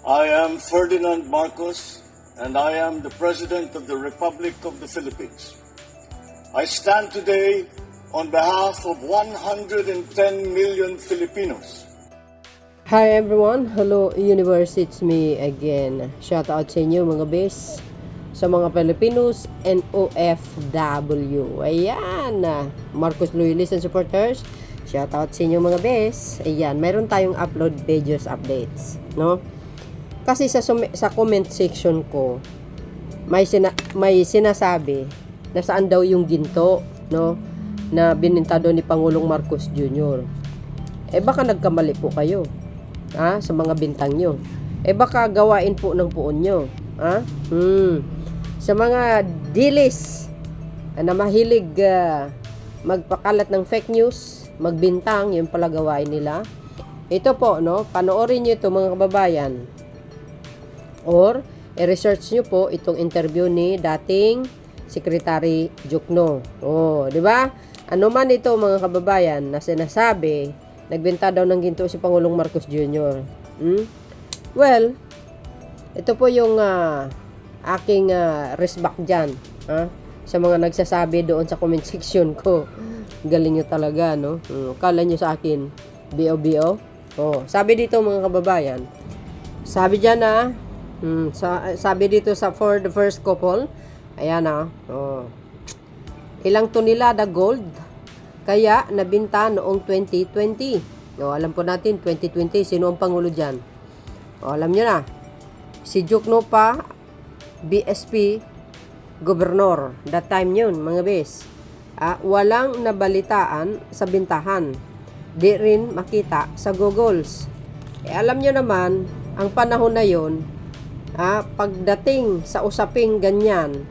I am Ferdinand Marcos, and I am the President of the Republic of the Philippines. I stand today on behalf of 110 million Filipinos. Hi everyone, hello universe, it's me again. Shout out sa inyo mga bes, sa mga Filipinos and OFW. Ayan, Marcos Loyalists and supporters, shout out sa inyo mga bes. Ayan, mayroon tayong upload videos updates, no? Kasi sa comment section ko, may sinasabi na saan daw yung ginto, no, na binintado ni Pangulong Marcos Jr. Baka nagkamali po kayo, sa mga bintang nyo. Baka gawain po ng puon nyo, sa mga dilis na mahilig magpakalat ng fake news, magbintang, yun pala gawain nila. Ito po, no, panoorin nyo ito mga kababayan, or i-research nyo po itong interview ni dating Secretary Jokno. Di ba? Ano man ito mga kababayan na sinasabi, nagbenta daw ng ginto si Pangulong Marcos Jr. Well, ito po yung aking respect dyan, sa mga nagsasabi doon sa comment section ko. Galing nyo talaga, no? Kala nyo sa akin B.O.B.O. Sabi dito mga kababayan, sabi dyan sabi dito for the first couple, ayan ilang tonelada gold kaya nabinta noong 2020. Alam po natin 2020 sino ang pangulo dyan. Alam nyo na, si Jokno pa, BSP Governor that time yun mga bes. Walang nabalitaan sa bintahan, di rin makita sa Googles. Alam nyo naman ang panahon na yun, pagdating sa usaping ganyan,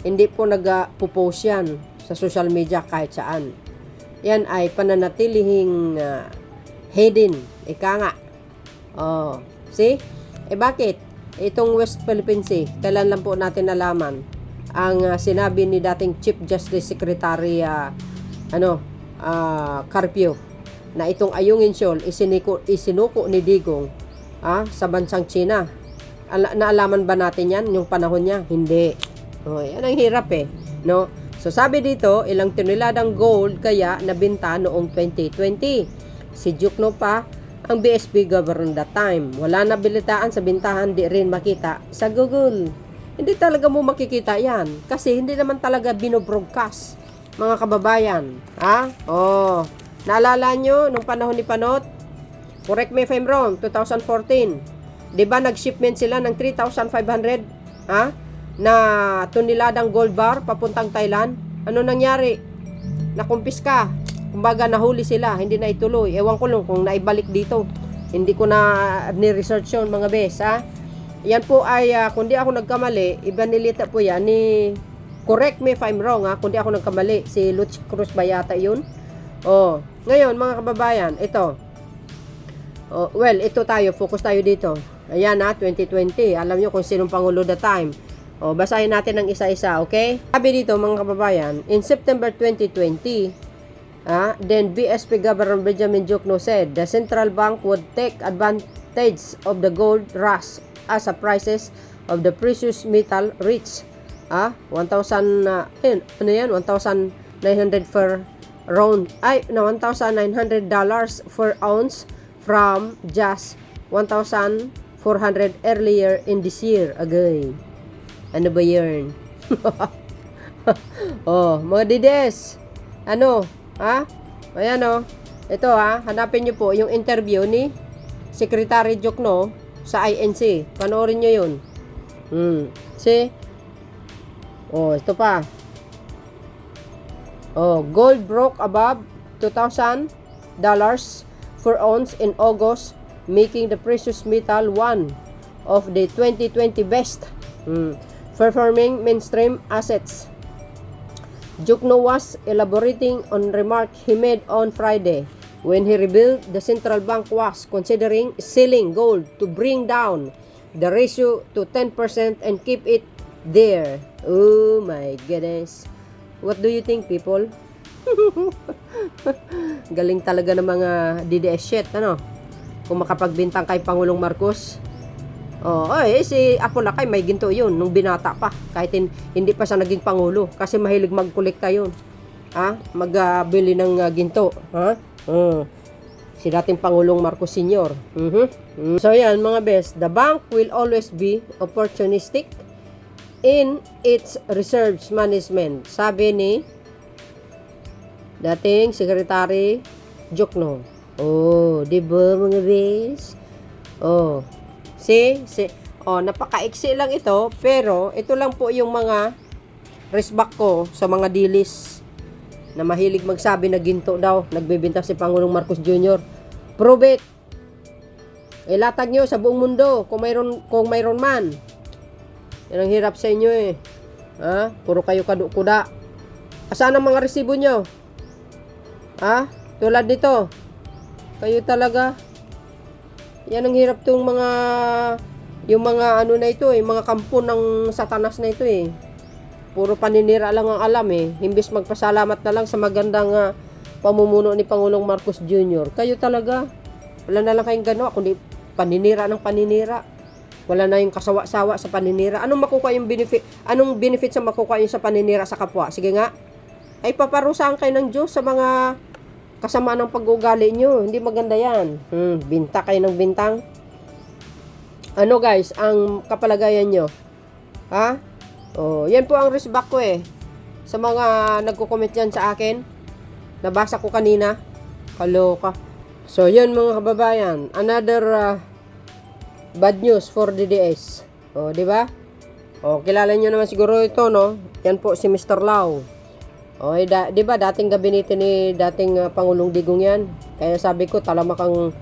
hindi po nag-post yan sa social media kahit saan. Yan ay pananatilihing hidden, ika nga. See? Bakit? Itong West Philippine Sea, kailan lang po natin nalaman ang sinabi ni dating Chief Justice Secretary Carpio, na itong Ayungin Shoal isinuko ni Digong sa bansang China. Naalaman ba natin yan yung panahon niya? Hindi. Yan ang hirap no? So sabi dito, ilang toneladang gold kaya nabinta noong 2020. Si Jokno pa ang BSP governor that time. Wala nabilitaan sa bintahan, di rin makita sa Google. Hindi talaga mo makikita yan kasi hindi naman talaga binobroadcast mga kababayan. Naalala nyo nung panahon ni Panot? Correct me if I'm wrong, 2014. 'Di ba nag-shipment sila ng 3,500 na toneladang gold bar papuntang Thailand? Ano nangyari? Nakumpiska. Kumbaga nahuli sila, hindi na ituloy. Ewan ko lang kung naibalik dito. Hindi ko na ni-research yun mga bes, Yan po ay kung di ako nagkamali, ibanilita po yan ni, correct me if I'm wrong, kung di ako nagkamali, si Lutz Cruz ba yata yun? Ngayon mga kababayan, ito. Well, ito tayo, focus tayo dito. Ayan 2020. Alam nyo kung sinong pangulo that time. Basahin natin ng isa-isa, okay? Sabi dito mga kababayan, in September 2020, then BSP Governor Benjamin Jokno said the central bank would take advantage of the gold rush as the prices of the precious metal reach 1,900 per round. $1,900 per ounce from just 1,400 earlier in this year. Again. Ano ba yun? Mga dides. Ayan ito hanapin nyo po yung interview ni Secretary Jokno sa INC. Panoorin nyo yun. See? Ito pa. Gold broke above $2,000 per ounce in August, making the precious metal one of the 2020 best performing mainstream assets. Jokno was elaborating on remark he made on Friday when he revealed the central bank was considering selling gold to bring down the ratio to 10% and keep it there. Oh my goodness. What do you think, people? Galing talaga ng mga DDS shit, kung makapagbintang kay Pangulong Marcos. Si Apolacay may ginto yun nung binata pa, kahit hindi pa siya naging pangulo, kasi mahilig magkolekta yun, magbili ng ginto, si dating Pangulong Marcos Sr. So yan mga best, the bank will always be opportunistic in its reserves management, sabi ni dating Secretary Jokno. Di ba mga bes? Napakaiksi lang ito, pero ito lang po yung mga respect ko sa mga dilis na mahilig magsabi na ginto daw, nagbebenta si Pangulong Marcos Jr. Prove it. Ilatag nyo sa buong mundo kung mayroon man. Yan ang hirap sa inyo eh. Puro kayo kuda. Asaan ang mga resibo nyo? Tulad nito. Kayo talaga. Yan ang hirap tong yung mga na ito eh, mga kampo ng satanas na ito eh. Puro paninira lang ang alam eh. Imbis magpasalamat na lang sa magandang pamumuno ni Pangulong Marcos Jr. Kayo talaga. Wala na lang kayong gano'n, kundi paninira ng paninira. Wala na yung kasawa-sawa sa paninira. Anong benefit sa makukuha yung sa paninira sa kapwa? Sige nga. Ay paparusahan kayo ng Diyos sa mga kasama ng pag-ugali nyo. Hindi maganda yan. Binta kayo ng bintang. Guys, ang kapalagayan nyo? Yan po ang respect ko eh. Sa mga nagko-comment yan sa akin. Nabasa ko kanina. Kaloka. So, yun mga kababayan. Another bad news for DDS. Di ba? Kilala nyo naman siguro ito, no? Yan po si Mr. Lau. Di ba dating gabinete ni dating Pangulong Digong yan. Kaya sabi ko talamak ang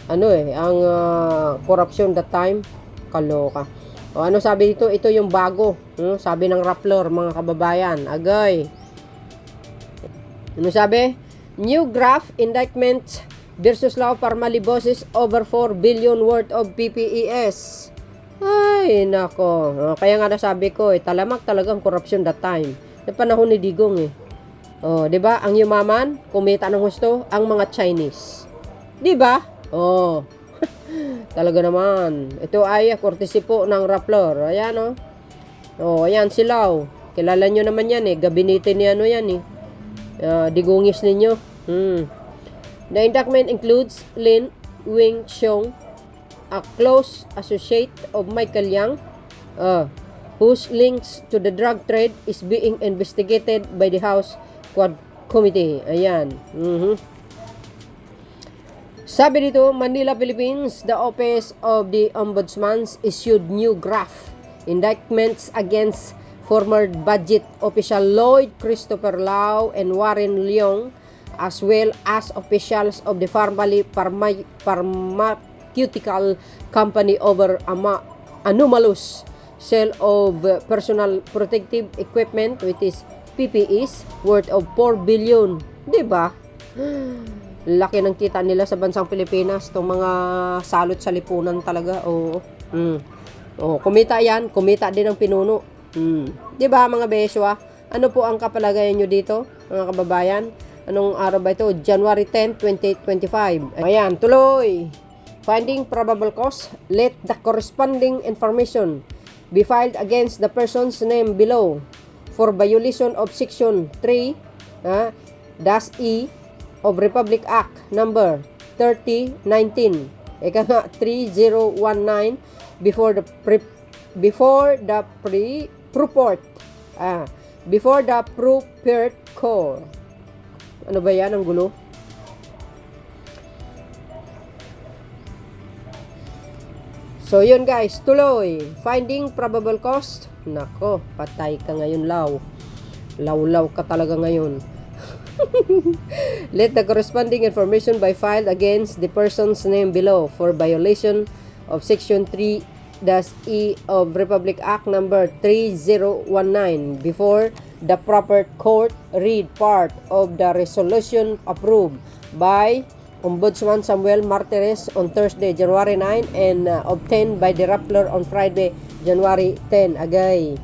ang corruption that time. Kaloka. Ano sabi dito? Ito yung bago. Sabi ng Rappler, mga kababayan. Agay. Ano sabi? New graft indictment versus Lau Parmalibosis over 4 billion worth of PPEs. Ay, nako. Kaya nga nasabi ko, talamak talagang corruption that time. Sa panahon ni Digong eh. 'Di ba? Ang yumaman, kumita ng gusto, ang mga Chinese. 'Di ba? Talaga naman. Ito ay courtesy po ng Rappler. Ayan ayan si Lau. Kilala nyo naman yan eh. Gabinete ni yan eh. Digungis ninyo. The indictment includes Lin Wing-Xiong, a close associate of Michael Yang, whose links to the drug trade is being investigated by the House Quad Committee. Ayan. Sabi dito, Manila, Philippines, the Office of the Ombudsman issued new graft indictments against former budget official Lloyd Christopher Lau and Warren Leong, as well as officials of the pharmaceutical company over anomalous sale of personal protective equipment, which is PPEs, worth of 4 billion. Diba? Laki ng kita nila sa bansang Pilipinas. Itong mga salot sa lipunan talaga. Kumita yan. Kumita din ang pinuno. Diba mga beswa? Ano po ang kapalagayan nyo dito, mga kababayan? Anong araw ba ito? January 10, 2025. Ayan, tuloy. Finding probable cause, let the corresponding information be filed against the person's name below for violation of Section 3 -E of Republic Act number 3019 3019 before the purport core. Ano ba yan? Ang gulo. So, yun guys. Tuloy. Finding probable cause. Nako, patay ka ngayon, Lau. Law ka talaga ngayon. Let the corresponding information be filed against the person's name below for violation of Section 3-E of Republic Act number 3019 before the proper court. Read part of the resolution approved by Ombudsman Samuel Martires on Thursday, January 9 and obtained by the Rappler on Friday, January 10. Agay.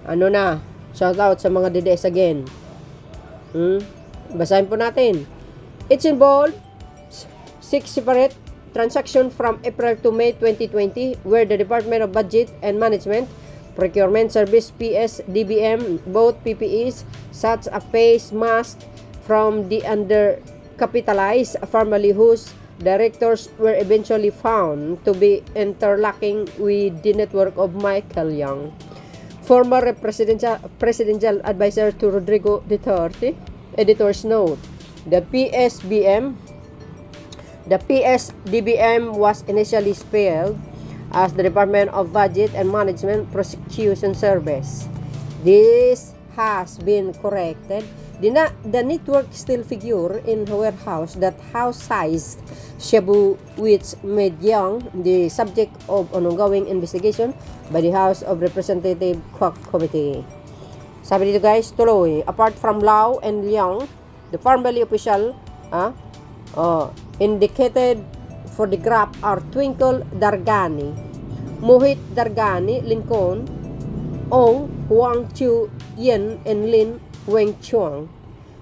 Ano na? Shout out sa mga DDS again. Basahin po natin. It involves 6 separate transaction from April to May 2020 where the Department of Budget and Management Procurement Service PSDBM bought PPEs such as face mask from the undercapitalized family whose directors were eventually found to be interlocking with the network of Michael Young, former presidential advisor to Rodrigo Duterte. Editor's note: The PSDBM was initially spelled as the Department of Budget and Management Prosecution Service. This has been corrected. The network still figure in a warehouse that house-sized Cebu, which made Young the subject of an ongoing investigation by the House of Representatives Quack Committee. Sabi dito guys, tuloy, apart from Lau and Young, the family official indicated for the graph are Twinkle Dargani, Mohit Dargani Lincoln, Ong Huang Chu Yen, and Lin Weng Chuang.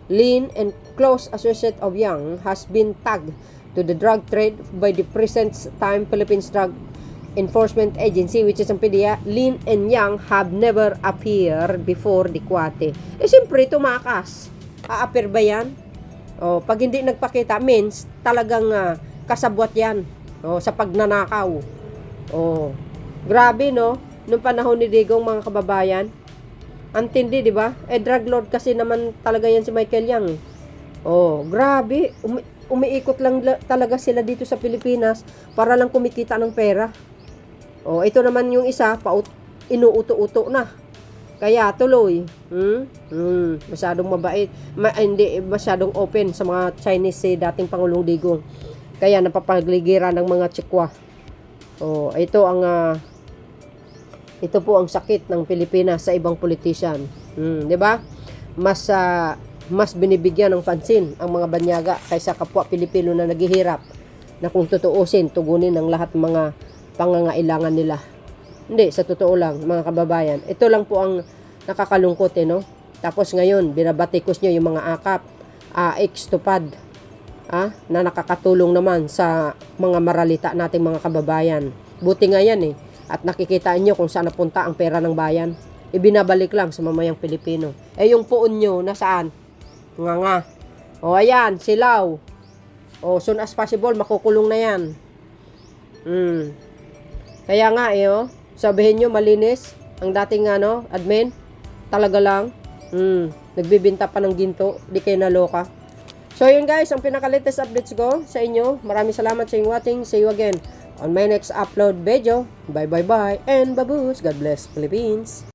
Lin, and close associate of Young, has been tagged to the drug trade by the present time Philippines Drug Enforcement Agency, which is ang PDEA. Lin and Yang have never appeared before the Kwate. Siyempre, tumakas. A-appear ba yan? Pag hindi nagpakita, means talagang kasabwat yan sa pagnanakaw. Grabe, no? Nung panahon ni Digong, mga kababayan, antindi, di ba? Drug lord kasi naman talaga yan si Michael Yang. Grabe. Umiikot lang talaga sila dito sa Pilipinas para lang kumikita ng pera. Ito naman yung isa, inuuto-uto na. Kaya tuloy, masyadong mabait, hindi masyadong open sa mga Chinese dating Pangulong Digong. Kaya napapagligira ng mga tsikwa. Ito po ang sakit ng Pilipinas sa ibang politician. 'Di ba? Mas binibigyan ng pansin ang mga banyaga kaysa kapwa Pilipino na naghihirap, na kung tutuusin, tugunin ang lahat ng mga pangangailangan nila. Hindi, sa totoo lang, mga kababayan, ito lang po ang nakakalungkot, no? Tapos ngayon, binabatikos nyo yung mga akap, ex-tupad, na nakakatulong naman sa mga maralita nating mga kababayan. Buti nga yan, at nakikita nyo kung saan napunta ang pera ng bayan. Ibinabalik lang sa mamayang Pilipino. Yung poon nyo, nasaan? Nga. Ayan, silaw. Soon as possible, makukulong na yan. Kaya nga, sabihin nyo malinis ang dating admin, talaga lang nagbibinta pa ng ginto, di kayo naloka. So yun guys, ang pinaka-latest updates ko sa inyo. Maraming salamat sa inyong watching. See you again on my next upload video. Bye and babush. God bless Philippines.